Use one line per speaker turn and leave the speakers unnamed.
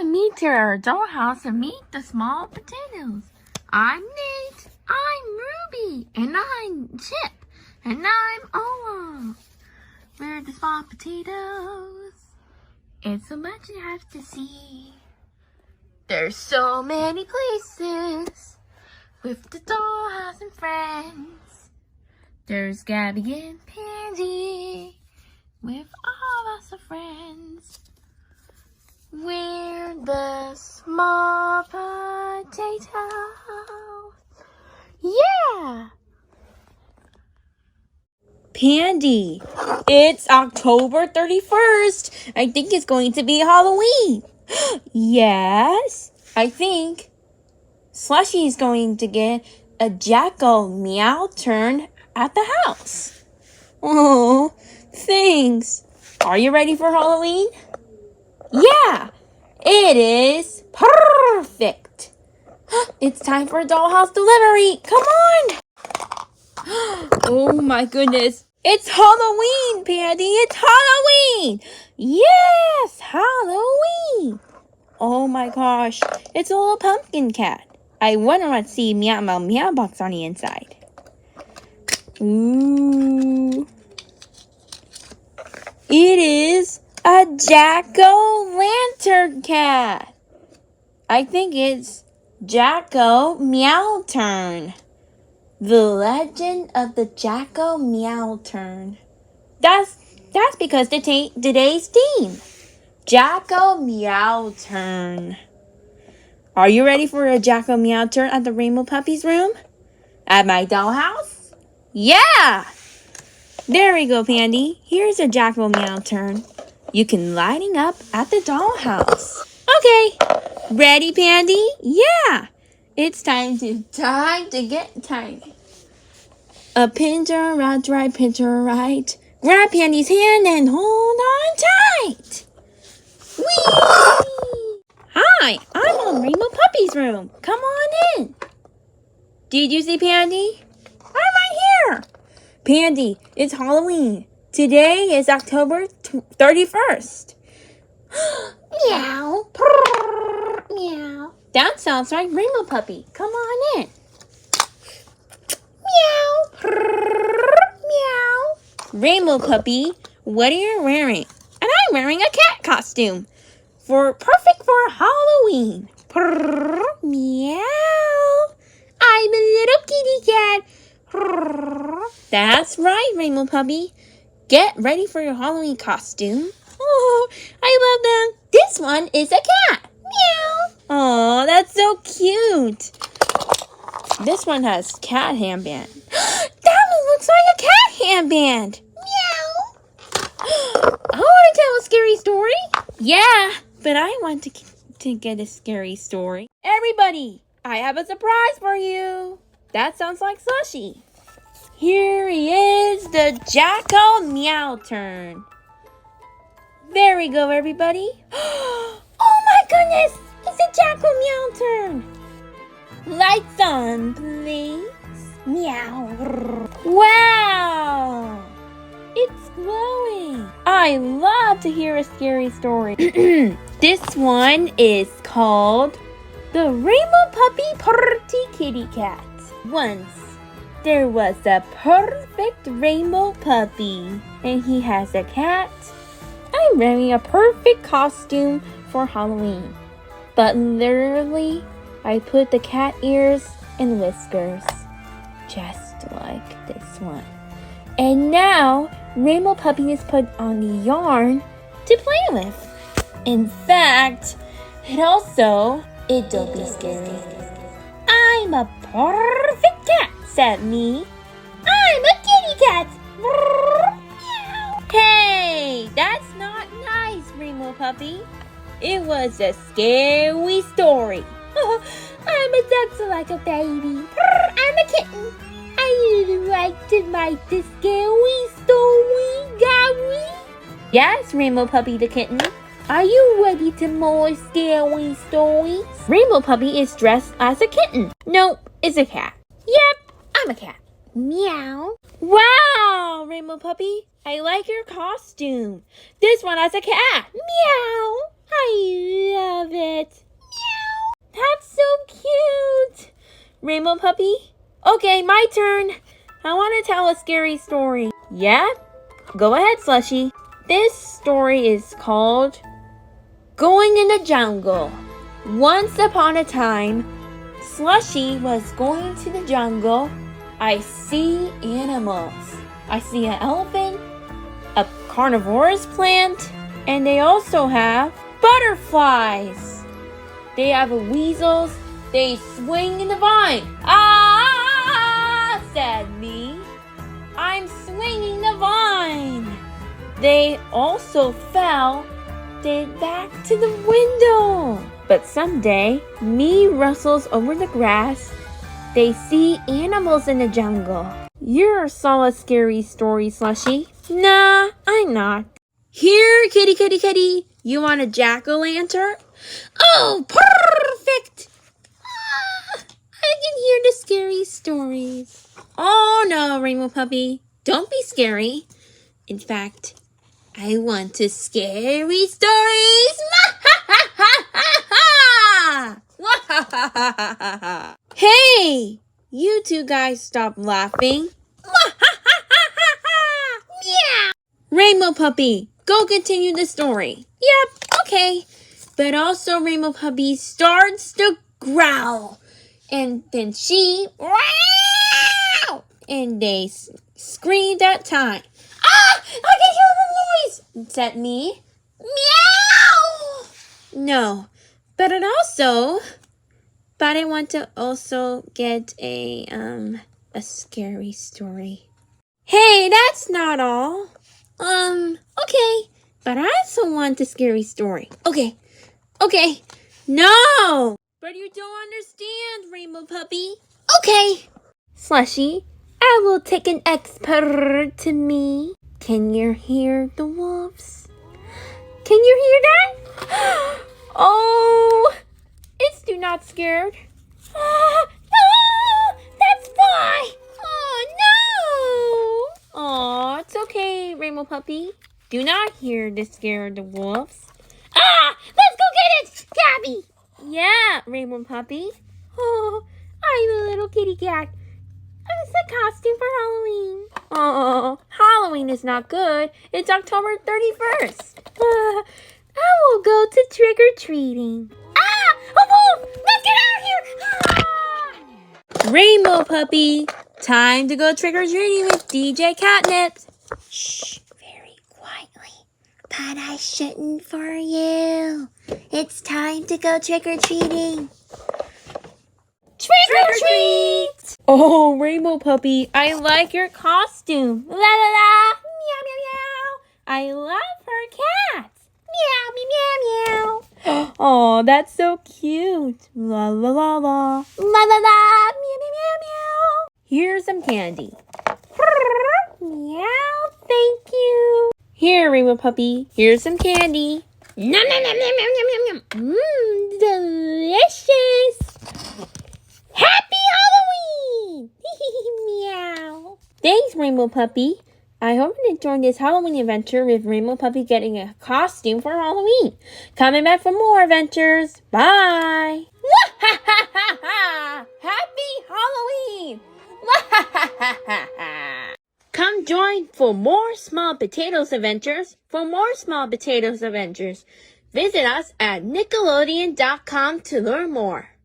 Meet to our dollhouse and meet the small potatoes. I'm Nate, I'm Ruby, and I'm Chip, and I'm Ola. We're the small potatoes. It's so much you have to see. There's so many places with the dollhouse and friends. There's Gabby and Pandy with all lots of friends. We're the small potatoes. Yeah!
Pandy, it's October 31st. I think it's going to be Halloween. Yes, I think Slushy's going to get a jackal Meow-Tern at the house. Oh, thanks. Are you ready for Halloween? Yeah, it is perfect. It's time for a dollhouse delivery. Come on. Oh my goodness. It's Halloween, Pandy. It's Halloween. Yes, Halloween. Oh my gosh. It's a little pumpkin cat. I wonder what see Meow Meow Meow box on the inside. Ooh. It is a jack-o'-lantern cat. I think it's Meow-Tern. The Legend of the Meow-Tern. That's because today's theme. Meow-Tern. Are you ready for a Meow-Tern at the Rainbow Puppy's room? At my dollhouse? Yeah! There we go, Pandy. Here's a Meow-Tern. You can lighting up at the dollhouse. Okay. Ready, Pandy? Yeah. It's time to get tiny. A pincher, right, pincher, right. Grab Pandy's hand and hold on tight. Whee! Hi, I'm on Rainbow Puppy's room. Come on in. Did you see Pandy? I'm right here. Pandy, it's Halloween. Today is October 31st. Meow. Purr, meow. That sounds like Rainbow Puppy. Come on in. Meow. Purr, meow. Rainbow Puppy, what are you wearing? And I'm wearing a cat costume. Perfect for Halloween. Purr, meow. I'm a little kitty cat. Purr. That's right, Rainbow Puppy. Get ready for your Halloween costume. Oh, I love them. This one is a cat. Meow. Oh, that's so cute. This one has cat handband. That one looks like a cat handband. Meow. I want to tell a scary story. Yeah, but I want to get a scary story. Everybody, I have a surprise for you. That sounds like Slushy. Here he is, the Meow-Tern. There we go, everybody. Oh my goodness! It's a Meow-Tern. Lights on, please. Meow. Wow! It's glowing. I love to hear a scary story. This one is called The Rainbow Puppy Party Kitty Cat. Once there was a perfect rainbow puppy, and he has a cat. I'm wearing a perfect costume for Halloween. But literally, I put the cat ears and whiskers. Just like this one. And now, Rainbow Puppy is put on the yarn to play with. In fact, don't be scary. I'm a perfect cat, said me. I'm a kitty cat. Hey, that's not nice, Rainbow Puppy. It was a scary story. I'm a duck like a baby. I'm a kitten. I really like to write the scary story, Gabby. Yes, Rainbow Puppy the kitten. Are you ready to more scary stories? Rainbow Puppy is dressed as a kitten. Nope, it's a cat. Yep, I'm a cat. Meow. Wow, Rainbow Puppy. I like your costume. This one has a cat. Meow. I love it. Rainbow Puppy? Okay, my turn. I want to tell a scary story. Yeah? Go ahead, Slushy. This story is called Going in the Jungle. Once upon a time, Slushy was going to the jungle. I see animals. I see an elephant, a carnivorous plant, and they also have butterflies. They have weasels. They swing in the vine. Ah, said me. I'm swinging the vine. They also fell back to the window. But someday, me rustles over the grass. They see animals in the jungle. You saw a scary story, Slushy. Nah, I'm not. Here, kitty, kitty, kitty. You want a jack-o'-lantern? Oh, perfect. I can hear the scary stories. Oh, no, Rainbow Puppy. Don't be scary. In fact, I want to scary stories. Hey, you two guys stop laughing. Meow. Rainbow Puppy, go continue the story. Yep, okay. But also Rainbow Puppy starts to growl. And then she, wow! And they screamed at time. Ah! I can hear the noise! Said me. Meow! No. But I want to also get a scary story. Hey, that's not all. Okay. But I also want a scary story. Okay. No! But you don't understand, Rainbow Puppy. Okay. Slushy, I will take an expert to me. Can you hear the wolves? Can you hear that? Oh, it's do not scared. No, that's why. Oh, no. Oh, it's okay, Rainbow Puppy. Do not hear the scare the wolves. Ah, let's go get it, Gabby. Yeah, Rainbow Puppy. Oh, I'm a little kitty cat. It's a costume for Halloween. Oh, Halloween is not good. It's October 31st. I will go to trick-or-treating. Ah! A wolf! Let's get out of here! Ah! Rainbow Puppy, time to go trick-or-treating with DJ Catnip. Shh, very quietly. But I shouldn't for you. It's time to go trick-or-treating. Trick or treat! Oh, Rainbow Puppy, I like your costume. La la la! Meow meow meow! I love her cat. Meow meow meow meow! Oh, that's so cute. La la la la! La la la! Meow meow meow meow! Here's some candy. Meow, thank you. Here, Rainbow Puppy, here's some candy. Nom nom nom nom nom nom nom nom. Delicious! Happy Halloween! Meow. Thanks, Rainbow Puppy. I hope you enjoyed this Halloween adventure with Rainbow Puppy getting a costume for Halloween. Coming back for more adventures. Bye. Happy Halloween! Come join for more Small Potatoes adventures. For more Small Potatoes adventures, visit us at Nickelodeon.com to learn more.